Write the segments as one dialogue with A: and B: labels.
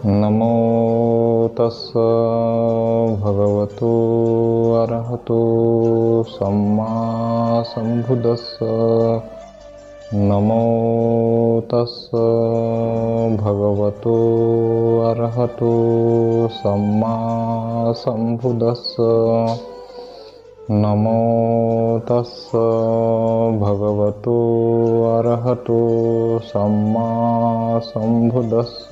A: नमो तस्स भगवतो अरहतो सम्मा संबुद्धस्स। नमो तस्स भगवतो अरहतो सम्मा संबुद्धस्स। नमो तस्स भगवतो अरहतो सम्मा संबुद्धस्स।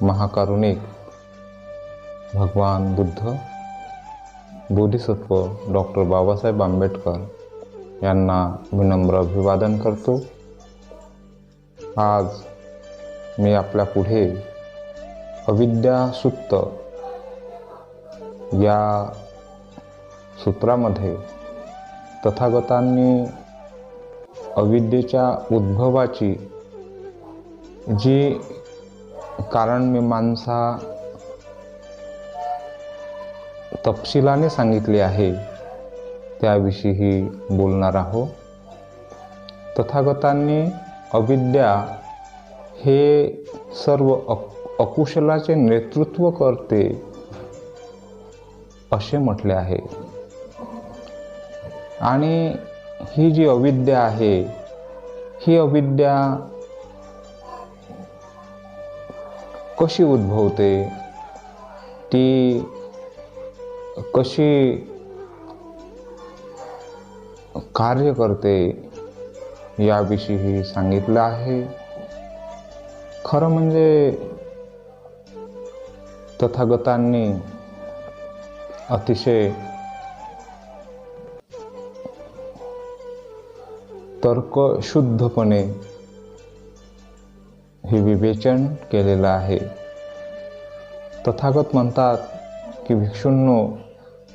A: महाकारुणिक भगवान बुद्ध, बोधिसत्व डॉक्टर बाबासाहेब आंबेडकर यांना विनम्र अभिवादन करतो। आज मी आपल्या पुढे अविद्या सूक्त या सूत्रामध्ये तथागतांनी अविद्येच्या उद्भवाची जी कारणमीमांसा तपशिलाने सांगितली आहे त्याविषयी बोलणार आहोत। तथागतांनी अविद्या हे सर्व अकुशलाचे नेतृत्व करते असे म्हटले आहे। आणि ही जी अविद्या आहे, ही अविद्या कशी उद्भवते, ती कशी कार्य करते याविषयी सांगितलं आहे। खरं म्हणजे तथागतांनी अतिशय तर्कशुद्धपणे हे विवेचन केलेलं आहे। तथागत म्हणतात की भिक्षूंनो,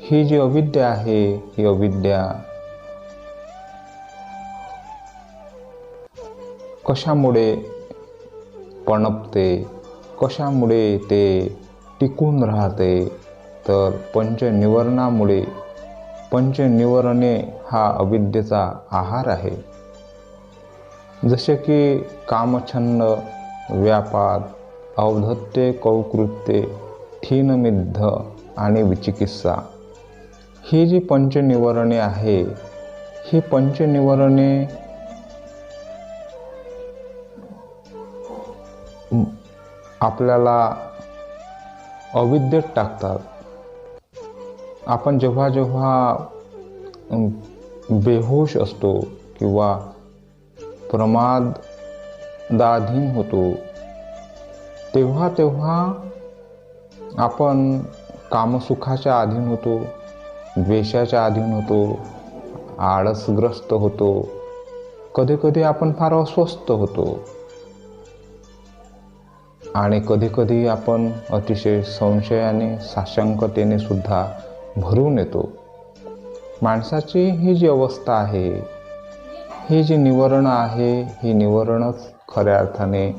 A: ही जी अविद्या आहे, ही अविद्या कशामुळे पणपते, कशामुळे ते टिकून राहते, तर पंचनिवरणामुळे। पंचनिवरणे हा अविद्येचा आहार आहे। जसे की कामछंद, व्यापाद, औद्धत्य, कौकृत्य, ठीनमिद्ध आणि विचिकित्सा। ही जी पंचनिवरणे आहे, ही पंचनिवरणे आपल्याला अविद्येत टाकतात। आपण जेव्हा जेव्हा बेहोश असतो किंवा प्रमादाधीन होतो, तेव्हा तेव्हा आपण कामसुखाच्या अधीन होतो, द्वेषाच्या अधीन होतो, आळसग्रस्त होतो, कधी कधी आपण फार अस्वस्थ होतो आणि कधी कधी आपण अतिशय संशयाने, साशंकतेने सुद्धा भरून येतो। माणसाची ही जी अवस्था आहे, ही जी निवरणं आहे, ही निवरणच खऱ्या अर्थाने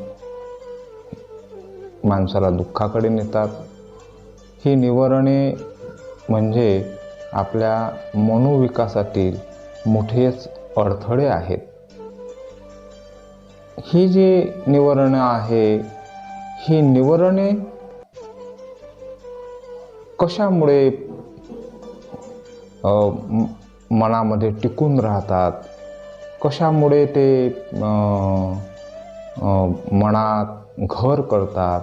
A: माणसाला दुःखाकडे नेतात। ही निवरणे म्हणजे आपल्या मनोविकासातील मोठेच अडथळे आहेत। ही जी निवरणं आहे, ही निवरणे कशामुळे मनामध्ये टिकून राहतात, कशामुळे ते मनात घर करतात,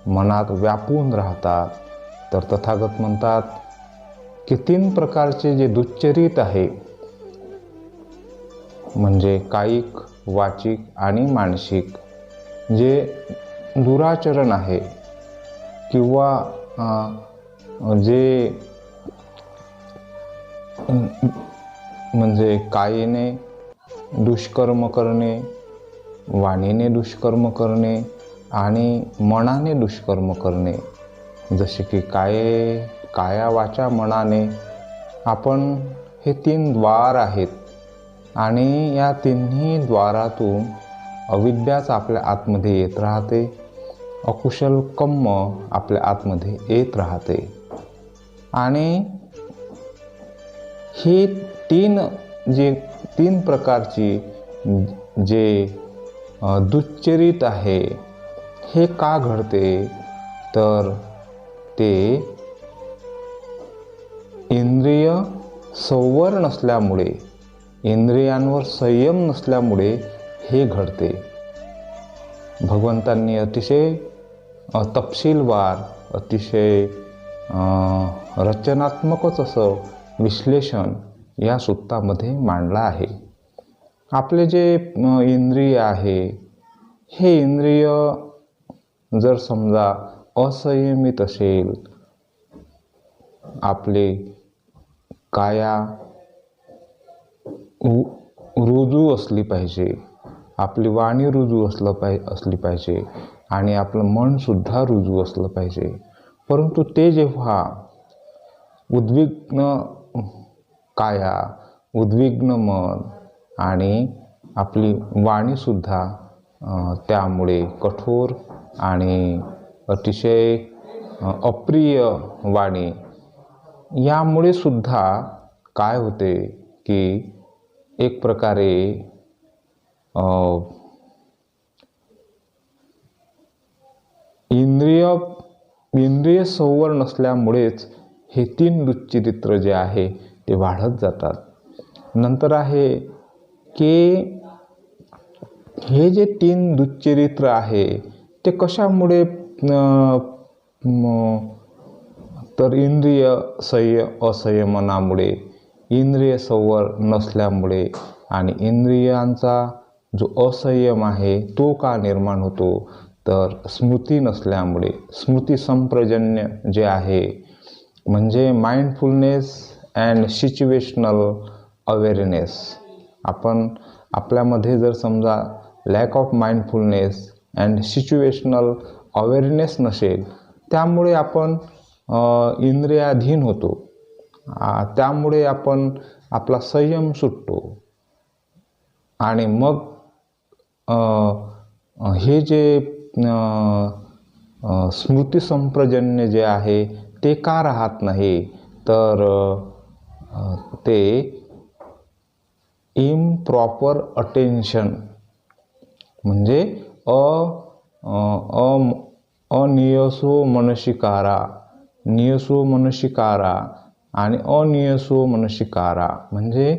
A: मनात व्यापून राहतात, तर तथागत म्हणतात की 3 प्रकारचे जे दुश्चरित आहे, म्हणजे कायिक, वाचिक आणि मानसिक, जे दुराचरण आहे किंवा जे म्हणजे कायेने दुष्कर्म करणे, वाणीने दुष्कर्म करणे आणि मनाने दुष्कर्म करणे। जसे की काया वाचा मनाने आपण हे 3 द्वार आहेत आणि या तिन्ही द्वारातून अविद्याच आपल्या आतमध्ये येत राहते, अकुशल कर्म आपल्या आतमध्ये येत राहते। आणि ही 3 प्रकारची जे दुश्चरित आहे. हे का घडते तर ते इंद्रिय संवर नसल्यामुळे, इंद्रियांवर संयम नसल्यामुळे हे घडते. भगवंतांनी अतिशय तपशीलवार, अतिशय रचनात्मकच असं विश्लेषण या सूक्तामध्ये मांडलं आहे. आपले जे इंद्रिय आहे, हे इंद्रिय जर समजा असंयमित असेल, आपले काया रुजू असली पाहिजे, आपली वाणी रुजू असली पाहिजे आणि आपलं मनसुद्धा रुजू असलं पाहिजे. परंतु ते जेव्हा उद्विग्न काया, उद्विग्न मन आणि आपली वाणीसुद्धा त्यामुळे कठोर आणि अतिशय अप्रिय वाणी, यामुळे सुद्धा काय होते की एक प्रकारे इंद्रिय संवर नसल्यामुळेच हे 3 दुश्चरित्र जे आहे ते वाढत जातात. नंतर आहे की हे जे 3 दुश्चरित्र आहे ते कशामुळे, तर इंद्रिय असंयमनामुळे, इंद्रिय संवर नसल्यामुळे आणि इंद्रियांचा जो असंयम आहे तो का निर्माण होतो तर स्मृती नसल्यामुळे. स्मृती संप्रजन्य जे आहे म्हणजे माइंडफुलनेस अँड सिच्युएशनल अवेअरनेस. आपण आपल्यामध्ये जर समजा lack of mindfulness and situational awareness नसेल, त्यामुळे आपण इंद्रियाधीन होतो, त्यामुळे आपण आपला संयम सुटतो आणि मग हे जे स्मृती संप्रजन्य जे आहे ते का राहत नाही तर ते इम्प्रॉपर अटेन्शन म्हणजे अनियसो मनशिकारा आणि अनियसो मनशिकारा, म्हणजे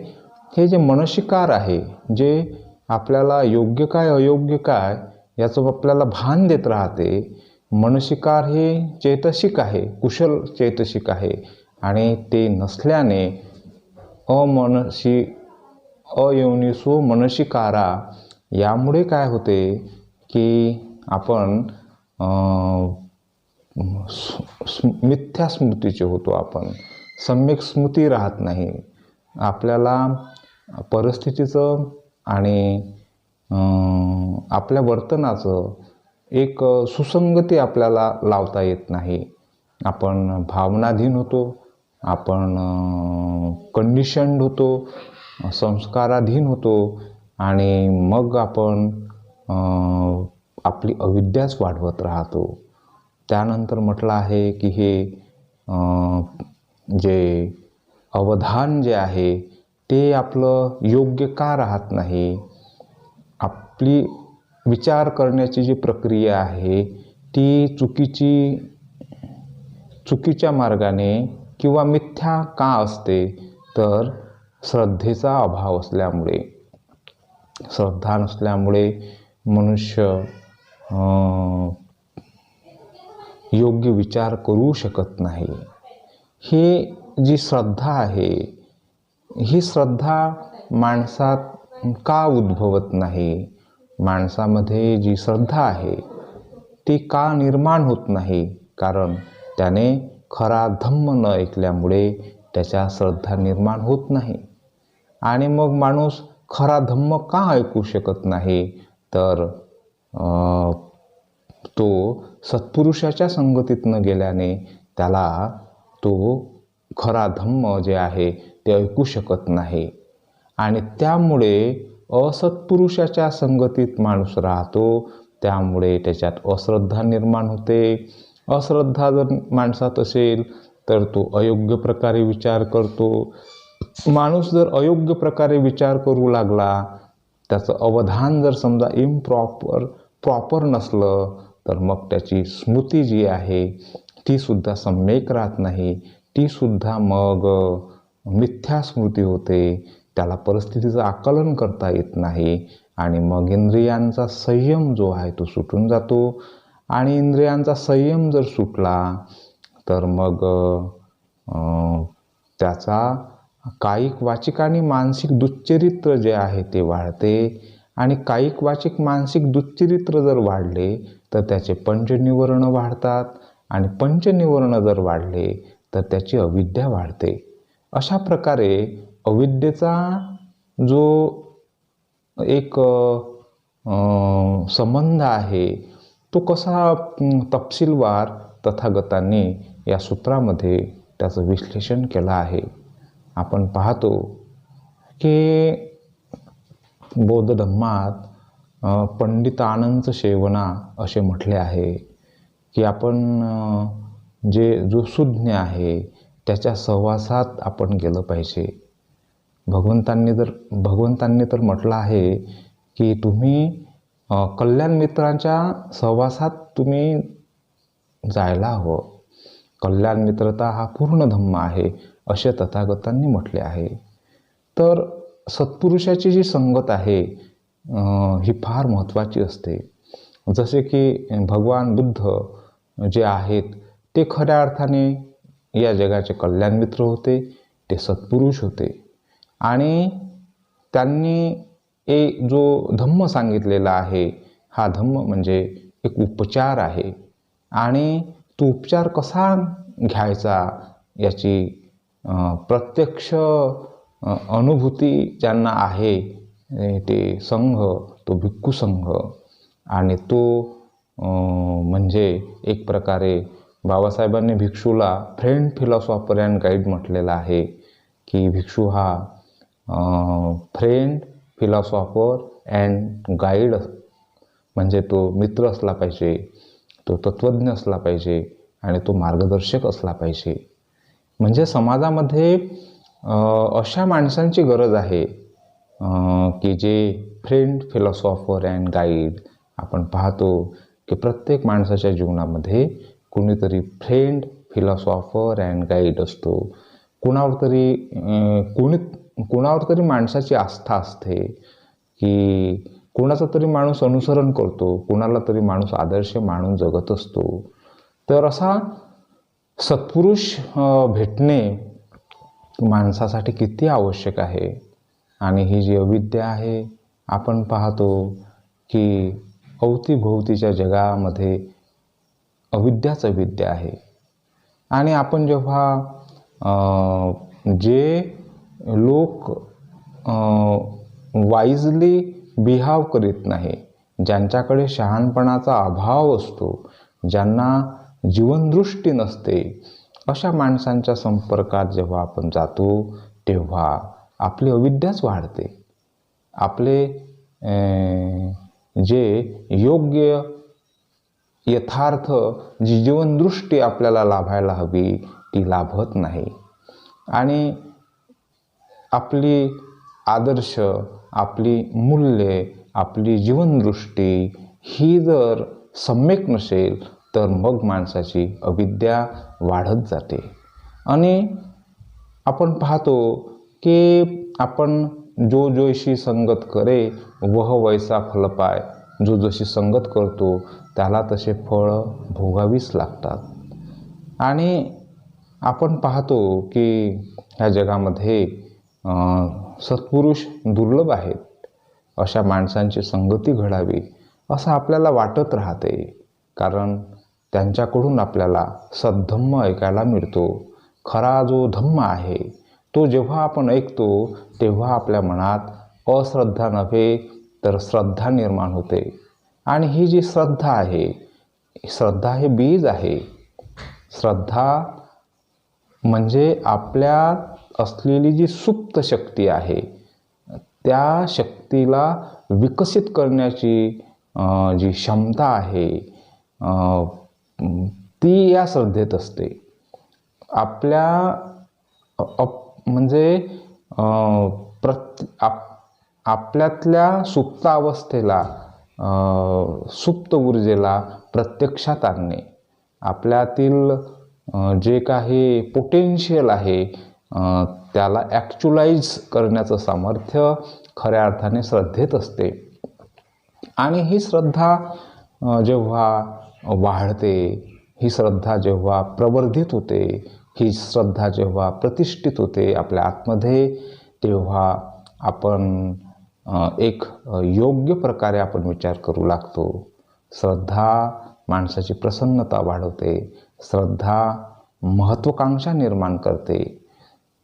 A: हे जे मनशिकार आहे, जे आपल्याला योग्य काय अयोग्य काय याचं आपल्याला भान देत राहते. मनशिकार हे चैतसिक आहे, कुशल चैतसिक आहे आणि ते नसल्याने अयोनिसो मनशिकारा, यामुळे काय होते की आपण मिथ्या स्मृतीचे होतो, आपण सम्यक स्मृती राहत नाही. आपल्याला परिस्थितीचं आणि आपल्या वर्तनाचं एक सुसंगती आपल्याला लावता येत नाही. आपण भावनाधीन होतो, आपण कंडिशन्ड होतो, संस्काराधीन होतो आणि मग आपण आपली अविद्याच वाढवत राहतो. त्यानंतर म्हटलं आहे की हे जे अवधान जे आहे ते आपलं योग्य का राहत नाही. आपली विचार करण्याची जी प्रक्रिया आहे ती चुकीच्या मार्गाने किंवा मिथ्या का असते तर श्रद्धेचा अभाव असल्यामुळे. श्रद्धा नसल्यामुळे मनुष्य योग्य विचार करू शकत नाही. ही जी श्रद्धा आहे, ही श्रद्धा माणसात का उद्भवत नाही, माणसामध्ये जी श्रद्धा आहे ती का निर्माण होत नाही, कारण त्याने खरा धम्म न ऐकल्यामुळे त्याच्या श्रद्धा निर्माण होत नाही. आणि मग माणूस खरा धम्म का ऐकू शकत नाही तर तो सत्पुरुषाच्या संगतीत न गेल्याने त्याला तो खरा धम्म जे आहे ते ऐकू शकत नाही. आणि त्यामुळे असत्पुरुषाच्या संगतीत माणूस राहतो, त्यामुळे त्याच्यात अश्रद्धा निर्माण होते. अश्रद्धा जर माणसात असेल तर तो अयोग्य प्रकारे विचार करतो. माणूस जर अयोग्य प्रकारे विचार करू लागला त्याचं अवधान जर समजा प्रॉपर नसलं तर मग त्याची स्मृती जी आहे ती सुद्धा सम्यक राहत नाही, ती सुद्धा मग मिथ्या स्मृती होते, त्याला परिस्थितीचं आकलन करता येत नाही आणि मग इंद्रियांचा संयम जो आहे तो सुटून जातो. आणि इंद्रियांचा संयम जर सुटला तर मग त्याचा कायिक वाचिक आणि मानसिक दुश्चरित्र जे आहे ते वाढते आणि कायिक वाचिक मानसिक दुश्चरित्र जर वाढले तर त्याचे पंचनिवर्ण वाढतात आणि पंचनिवर्ण जर वाढले तर त्याची अविद्या वाढते. अशा प्रकारे अविद्येचा जो एक संबंध आहे तो कसा तपशीलवार तथागतांनी या सूत्रामध्ये त्याचं विश्लेषण केलं आहे. आपण पाहतो की बौद्ध धम्मात पंडितानंच सेवना असे म्हटले आहे की आपण जो सुज्ञ आहे त्याच्या सहवासात आपण गेलं पाहिजे. भगवंतांनी तर म्हटलं आहे की तुम्ही कल्याण मित्रांच्या सहवासात तुम्ही जायला हवं. कल्याण मित्रता हा पूर्ण धम्म आहे असे तथागतांनी म्हटले आहे. तर सत्पुरुषाची जी संगत आहे ही फार महत्त्वाची असते. जसे की भगवान बुद्ध जे आहेत ते खऱ्या अर्थाने या जगाचे कल्याण मित्र होते, ते सत्पुरुष होते आणि त्यांनी जो धम्म सांगितलेला आहे हा धम्म म्हणजे एक उपचार आहे आणि तो उपचार कसा घ्यायचा याची प्रत्यक्ष अनुभूती ज्यांना आहे ते संघ, तो भिक्खू संघ आणि तो म्हणजे एक प्रकारे बाबासाहेबांनी भिक्षूला फ्रेंड, फिलॉसॉफर अँड गाईड म्हटलेला आहे की भिक्षू हा फ्रेंड, फिलॉसॉफर अँड गाईड म्हणजे तो मित्र असला पाहिजे, तो तत्त्वज्ञ असला पाहिजे आणि तो मार्गदर्शक असला पाहिजे. म्हणजे समाजामध्ये अशा माणसांची गरज आहे की जे फ्रेंड, फिलॉसॉफर अँड गाईड. आपण पाहतो की प्रत्येक माणसाच्या जीवनामध्ये कोणीतरी फ्रेंड, फिलॉसॉफर अँड गाईड असतो. कोणावर तरी माणसाची आस्था असते की कोणाचा तरी माणूस अनुसरण करतो, कोणाला तरी माणूस आदर्श मानून जगत असतो. तर असा सत्पुरुष भेटणे माणसासाठी किती आवश्यक आहे. आणि ही जी अविद्या आहे आपण पाहतो की अवतीभोवतीच्या जगामध्ये अविद्याच अविद्या आहे. आणि आपण जेव्हा जे लोक वाईजली बिहाव करीत नाही, ज्यांच्याकडे शहाणपणाचा अभाव असतो, ज्यांना जीवनदृष्टी नसते, अशा माणसांच्या संपर्कात जेव्हा आपण जातो तेव्हा आपली अविद्याच वाढते. आपले जे योग्य यथार्थ जी जीवनदृष्टी आपल्याला लाभायला हवी ती लाभत नाही आणि आपली आदर्श, आपली मूल्ये, आपली जीवनदृष्टी ही जर सम्यक नसेल तर मग माणसाची अविद्या वाढत जाते. आणि आपण पाहतो की आपण जो जोशी संगत करे वह वैसा फल पाय. जो जशी संगत करतो त्याला तसे फळ भोगावीच लागतात. आणि आपण पाहतो की ह्या जगामध्ये सत्पुरुष दुर्लभ आहेत. अशा माणसांची संगती घडावी असं आपल्याला वाटत राहते, कारण त्यांच्याकडून आपल्याला सद्धम्म ऐकायला मिळतो. खरा जो धम्म आहे तो जेव्हा आपण ऐकतो तेव्हा आपल्या मनात अश्रद्धा नव्हे तर श्रद्धा निर्माण होते. आणि ही जी श्रद्धा आहे, श्रद्धा हे बीज आहे. श्रद्धा म्हणजे आपल्यात असलेली जी सुप्त शक्ती आहे त्या शक्तीला विकसित करण्याची जी क्षमता आहे ती या श्रद्धेत असते. म्हणजे आपल्यातल्या सुप्त अवस्थेला सुप्त ऊर्जेला प्रत्यक्षात आणणे, आपल्यातील जे काही पोटेन्शियल आहे त्याला ॲक्च्युलाइज करण्याचं सामर्थ्य खऱ्या अर्थाने श्रद्धेत असते. आणि ही श्रद्धा जेव्हा वाढते, ही श्रद्धा जेव्हा प्रवर्धित होते, ही श्रद्धा जेव्हा प्रतिष्ठित होते आपल्या आतमध्ये, तेव्हा आपण एक योग्य प्रकारे आपण विचार करू लागतो. श्रद्धा माणसाची प्रसन्नता वाढवते, श्रद्धा महत्त्वाकांक्षा निर्माण करते.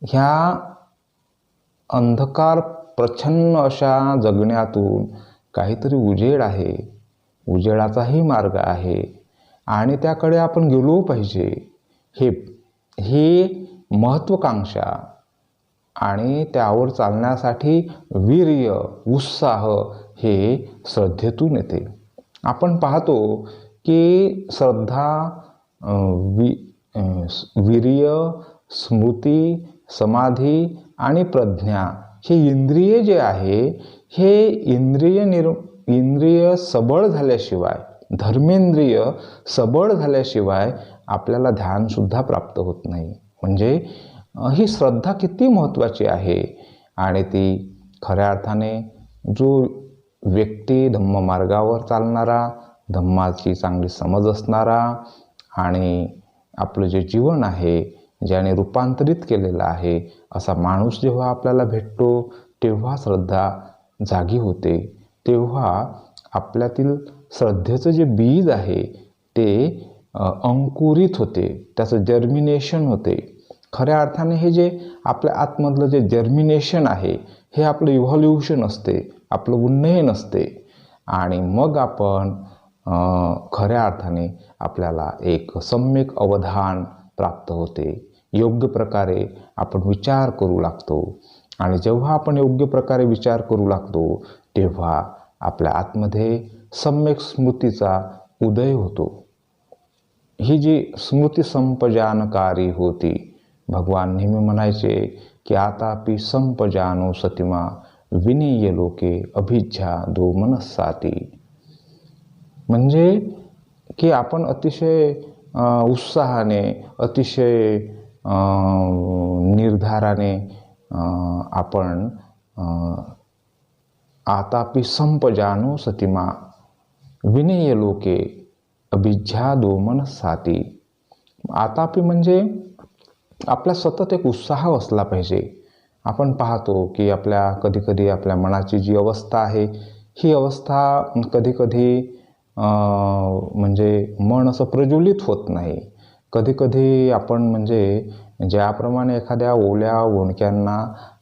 A: ह्या अंधकार प्रच्छन्न अशा जगण्यातून काहीतरी उजेड आहे, उजेडाचाही मार्ग आहे आणि त्याकडे आपण गेलो पाहिजे. हे महत्त्वाकांक्षा आणि त्यावर चालण्यासाठी वीर्य, उत्साह हे श्रद्धेतून येते. आपण पाहतो की श्रद्धा, वीर्य, स्मृती, समाधी आणि प्रज्ञा हे इंद्रिय जे आहे, हे इंद्रिय सबळ झाल्याशिवाय, धर्मेंद्रिय सबळ झाल्याशिवाय आपल्याला ध्यानसुद्धा प्राप्त होत नाही. म्हणजे ही श्रद्धा किती महत्त्वाची आहे. आणि ती खऱ्या अर्थाने जो व्यक्ती धम्ममार्गावर चालणारा, धम्माची चांगली समज असणारा आणि आपलं जे जीवन आहे ज्याने रूपांतरित केलेलं आहे, असा माणूस जेव्हा आपल्याला भेटतो तेव्हा श्रद्धा जागी होते. तेव्हा आपल्यातील श्रद्धेचं जे बीज आहे ते अंकुरित होते, त्याचं जर्मिनेशन होते. खऱ्या अर्थाने हे जे आपल्या आतमधलं जे जर्मिनेशन आहे हे आपलं इव्हॉल्युशन असते, आपलं उन्नयन असते. आणि मग आपण खऱ्या अर्थाने आपल्याला एक सम्यक अवधान प्राप्त होते. योग्य प्रकारे आपण विचार करू लागतो आणि जेव्हा आपण योग्य प्रकारे विचार करू लागतो तेव्हा आपल्या आतमध्ये सम्यक स्मृतीचा उदय होतो. ही जी स्मृती संपजानकारी होती, भगवान नेहमी म्हणायचे की आतापि संपजानो सतिमा विनीय लोके अभिज्ञा दो मनस्साती. म्हणजे की आपण अतिशय उत्साहाने, अतिशय निर्धाराने आपण आतापि संपजानो सतिमा विनीय लोके अभिज्ञा दो मनस्साती. आतापि म्हणजे आपला सतत एक उत्साह असला पाहिजे. आपण पाहतो की कधीकधी आपल्या मनाची जी अवस्था आहे, ही अवस्था कधीकधी म्हणजे मन असं प्रज्वलित होत नाही. कधीकधी आपण म्हणजे ज्याप्रमाणे एखाद्या ओल्या ओंडक्यांना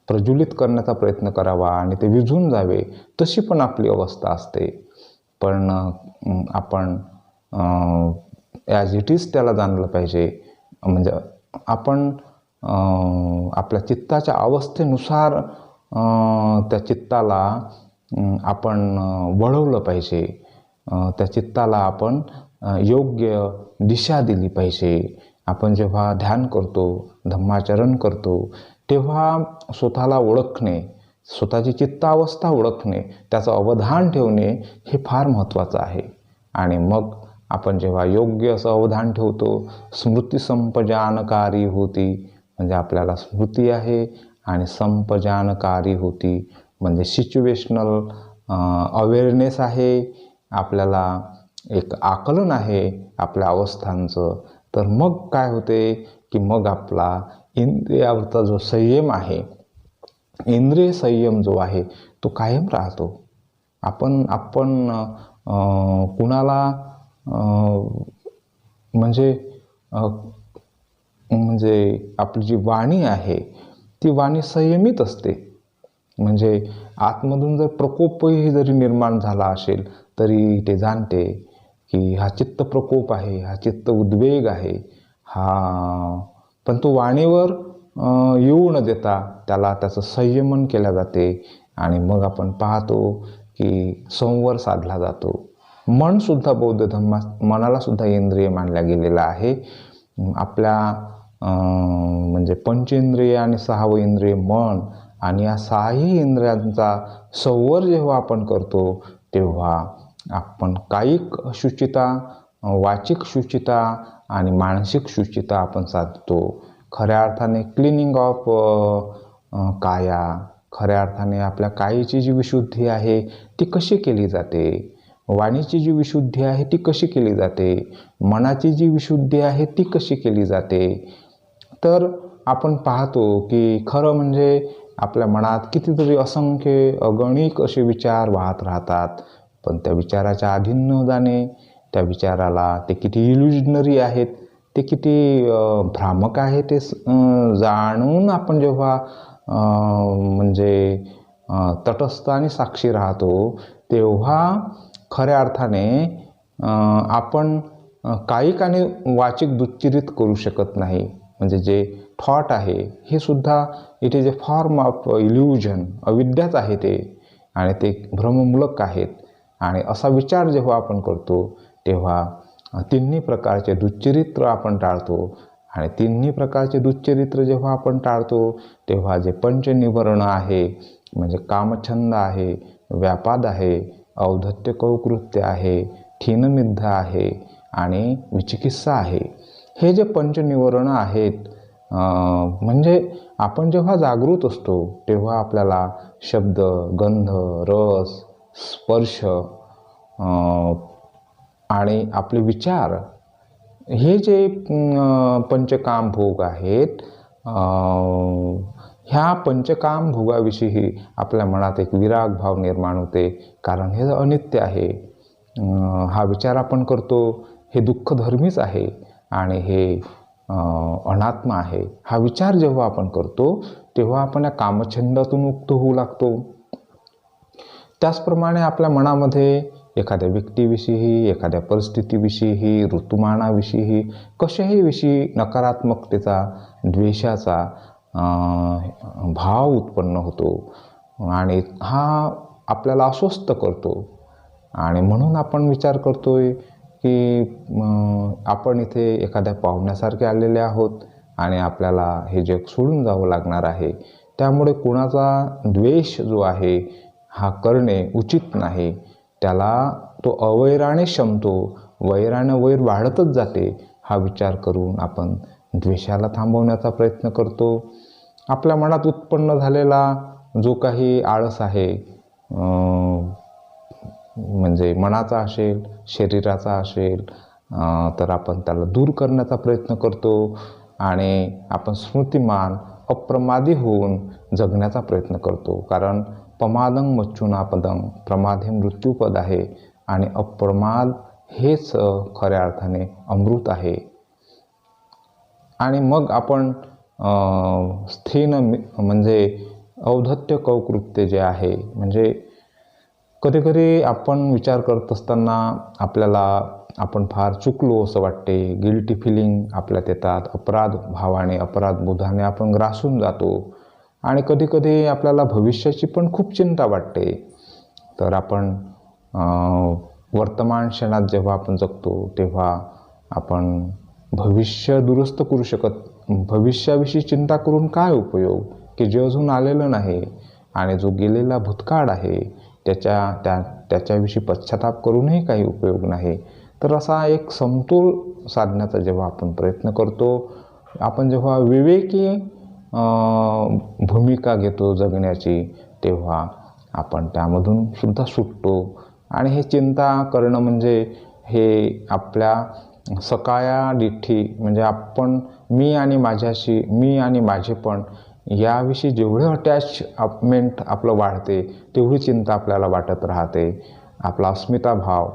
A: प्रज्वलित करण्याचा प्रयत्न करावा आणि ते विझून जावे, तशी पण आपली अवस्था असते. पण आपण ॲज इट इज त्याला जाणलं पाहिजे. म्हणजे आपण आपल्या चित्ताच्या अवस्थेनुसार त्या चित्ताला आपण वळवलं पाहिजे. त्या चित्ताला आपण योग्य दिशा दिली पाहिजे. आपण जेव्हा ध्यान करतो, धम्माचरण करतो, तेव्हा स्वतःला ओळखणे, स्वतःची चित्तावस्था ओळखणे, त्याचं अवधान ठेवणे हे फार महत्त्वाचं आहे. आणि मग आपण जेव्हा योग्य असं अवधान ठेवतो, स्मृती संपजानकारी होती, म्हणजे आपल्याला स्मृती आहे, आणि संपजानकारी होती म्हणजे सिच्युएशनल अवेअरनेस आहे, आपल्याला एक आकलन आहे आपल्या अवस्थांचं. तर मग काय होते की मग आपला इंद्रियावरचा जो संयम आहे, इंद्रिय संयम जो आहे तो कायम राहतो. आपण कुणाला म्हणजे आपली जी वाणी आहे ती वाणी संयमित असते. म्हणजे आतमधून जर प्रकोपही जरी निर्माण झाला असेल तरी ते जाणते की हा चित्त प्रकोप आहे, हा चित्त उद्वेग आहे, पण तो वाणीवर येऊ न देता त्याचं संयमन केल्या जाते. आणि मग आपण पाहतो की संवर साधला जातो. मनसुद्धा बौद्ध धर्मात मनालासुद्धा इंद्रिय मानल्या गेलेलं आहे. आपल्या म्हणजे पंचेंद्रिय आणि 6वं इंद्रिय मन आणि या सहाही इंद्रियांचा संवर जेव्हा आपण करतो तेव्हा आपण कायिक शुचिता, वाचिक शुचिता आणि मानसिक शुचिता आपण साधतो. खऱ्या अर्थाने क्लिनिंग ऑफ काया, खऱ्या अर्थाने आपल्या कायेची जी विशुद्धी आहे ती कशी केली जाते, वाणीची जी विशुद्धी आहे ती कशी केली जाते, मनाची जी विशुद्धी आहे ती कशी केली जाते. तर आपण पाहतो की खरं म्हणजे आपल्या मनात कितीतरी असंख्य अगणित असे विचार वाहत राहतात, पण त्या विचाराच्या अधीन न जाणे, त्या विचाराला ते किती इल्युजनरी आहेत, ते किती भ्रामक आहे ते जाणून आपण जेव्हा म्हणजे तटस्थ आणि साक्षी राहतो तेव्हा खऱ्या अर्थाने आपण कायिक आणि वाचिक दुच्चरित करू शकत नाही. म्हणजे जे थॉट आहे हे सुद्धा it is a form of illusion, अविद्याच आहे ते, आणि ते भ्रममूलक आहेत. आणि असा विचार जेव्हा आपण करतो तेव्हा तिन्ही प्रकारचे दुच्चरित्र आपण टाळतो. आणि तिन्ही प्रकारचे दुच्चरित्र जेव्हा आपण टाळतो तेव्हा जे पंचनिवर्ण आहे, म्हणजे कामछंद आहे, व्यापाद आहे, औद्धत्य कौकृत्य आहे, ठीनमिद्ध आहे आणि विचिकित्सा आहे, हे जे पंचनिवर्ण आहेत, म्हणजे आपण जेव्हा जागृत असतो तेव्हा आपल्याला शब्द, गंध, रस, स्पर्श आणि आपले विचार, हे जे पंचकाम भोग आहेत, ह्या पंचकाम भोगाविषयी आपल्या मनात एक विराग भाव निर्माण होते. कारण हे अनित्य आहे, हा विचार आपण करतो हे दुःखधर्मीच आहे आणि हे अनात्मा आहे. हा विचार जेव्हा आपण करतो तेव्हा आपण या कामछंदातून मुक्त होऊ लागतो. त्याचप्रमाणे आपल्या मनामध्ये एखाद्या व्यक्तीविषयी, एखाद्या परिस्थितीविषयी, ऋतुमानाविषयी, कशाही विषयी नकारात्मकतेचा, द्वेषाचा भाव उत्पन्न होतो आणि हा आपल्याला अस्वस्थ करतो. आणि म्हणून आपण विचार करतोय की आपण इथे एखाद्या पाहुण्यासारखे आलेले आहोत आणि आपल्याला हे जग सोडून जावं लागणार आहे. त्यामुळे कुणाचा द्वेष जो आहे हा करणे उचित नाही. त्याला तो अवैराने शमतो, वैराने वैर वाढतच जाते, हा विचार करून आपण द्वेषाला थांबवण्याचा प्रयत्न करतो. आपल्या मनात उत्पन्न झालेला जो काही आळस आहे, म्हणजे मनाचा असेल, शरीराचा असेल, तर आपण त्याला दूर करण्याचा प्रयत्न करतो आणि आपण स्मृतिमान, अप्रमादी होऊन जगण्याचा प्रयत्न करतो. कारण प्रमादं मच्युनापदं, प्रमाद हे मृत्यूपद आहे आणि अप्रमाद हेच खऱ्या अर्थाने अमृत आहे. आणि मग आपण स्थीन म्हणजे औद्धत्य कौकृत्य जे आहे, म्हणजे कधीकधी आपण विचार करत असताना आपल्याला आपण फार चुकलो असं वाटते, गिल्टी फिलिंग आपल्यात येतात, अपराध भावाने, अपराध बोधाने आपण ग्रासून जातो आणि कधीकधी आपल्याला भविष्याची पण खूप चिंता वाटते. तर आपण वर्तमान क्षणात जेव्हा आपण जगतो तेव्हा आपण भविष्य दुरुस्त करू शकत, भविष्याविषयी चिंता करून काय उपयोग की जे अजून आलेलं नाही, आणि जो गेलेला भूतकाळ आहे त्याच्याविषयी पश्चाताप करूनही काही उपयोग नाही. तर असा एक समतोल साधण्याचा जेव्हा आपण प्रयत्न करतो, आपण जेव्हा विवेकी भूमिका घेतो जगण्याची, तेव्हा आपण त्यामधून सुद्धा सुटतो. आणि हे चिंता करणं म्हणजे हे आपल्या सकाया डिठ्ठी, म्हणजे आपण मी आणि माझ्याशी, मी आणि माझेपण याविषयी जेवढे अटॅचमेंट आपलं वाढते तेवढी चिंता आपल्याला वाटत राहते. आपला अस्मिताभाव,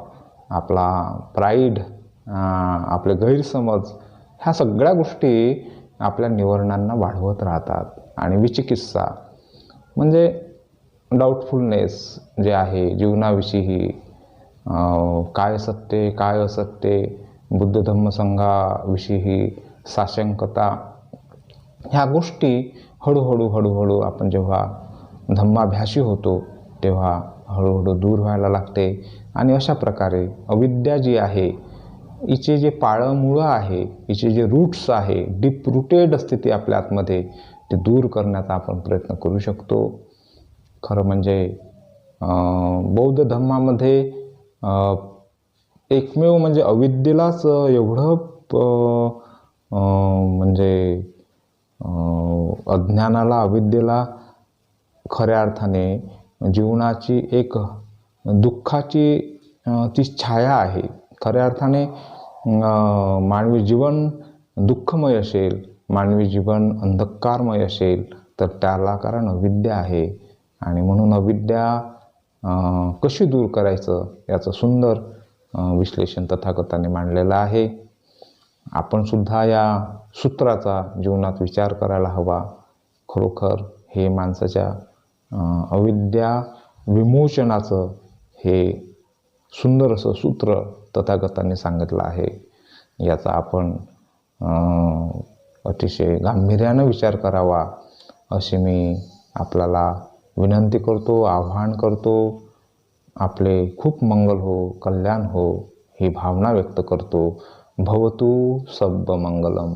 A: आपला प्राईड, आपले गैरसमज, ह्या सगळ्या गोष्टी आपल्या निवरणांना वाढवत राहतात. आणि विचिकित्सा म्हणजे डाऊटफुलनेस जे आहे जीवनाविषयी, काय सत्य काय असत्य, बुद्ध धम्म संघाविषयी साशंकता, ह्या गोष्टी हळूहळू आपण जेव्हा धम्माभ्यासी होतो तेव्हा हळूहळू दूर व्हायला लागते. आणि अशा प्रकारे अविद्या जी आहे, हिचे जे पाळमुळं आहे, हिचे जे रूट्स आहे, डीप रूटेड असते ती आपल्या आतमध्ये, ते दूर करण्याचा आपण प्रयत्न करू शकतो. खरं म्हणजे बौद्ध धर्मामध्ये एकमेव म्हणजे अविद्येलाच एवढं म्हणजे अज्ञानाला, अविद्येला खऱ्या अर्थाने जीवनाची एक दुःखाची ती छाया आहे. खऱ्या अर्थाने मानवी जीवन दुःखमय असेल, मानवी जीवन अंधकारमय असेल तर त्याला कारण अविद्या आहे. आणि म्हणून अविद्या कशी दूर करायचं याचं सुंदर विश्लेषण तथागताने मांडलेलं आहे. आपण सुद्धा या सूत्राचा जीवनात विचार करायला हवा. खरोखर हे माणसाच्या अविद्या विमोचनाचं हे सुंदर असं सूत्र तथागतांनी सांगितलं आहे. याचा आपण अतिशय गांभीर्यानं विचार करावा अशी मी आपल्याला विनंती करतो, आवाहन करतो. आपले खूप मंगल हो, कल्याण हो ही भावना व्यक्त करतो. भवतु सब्ब मंगलम.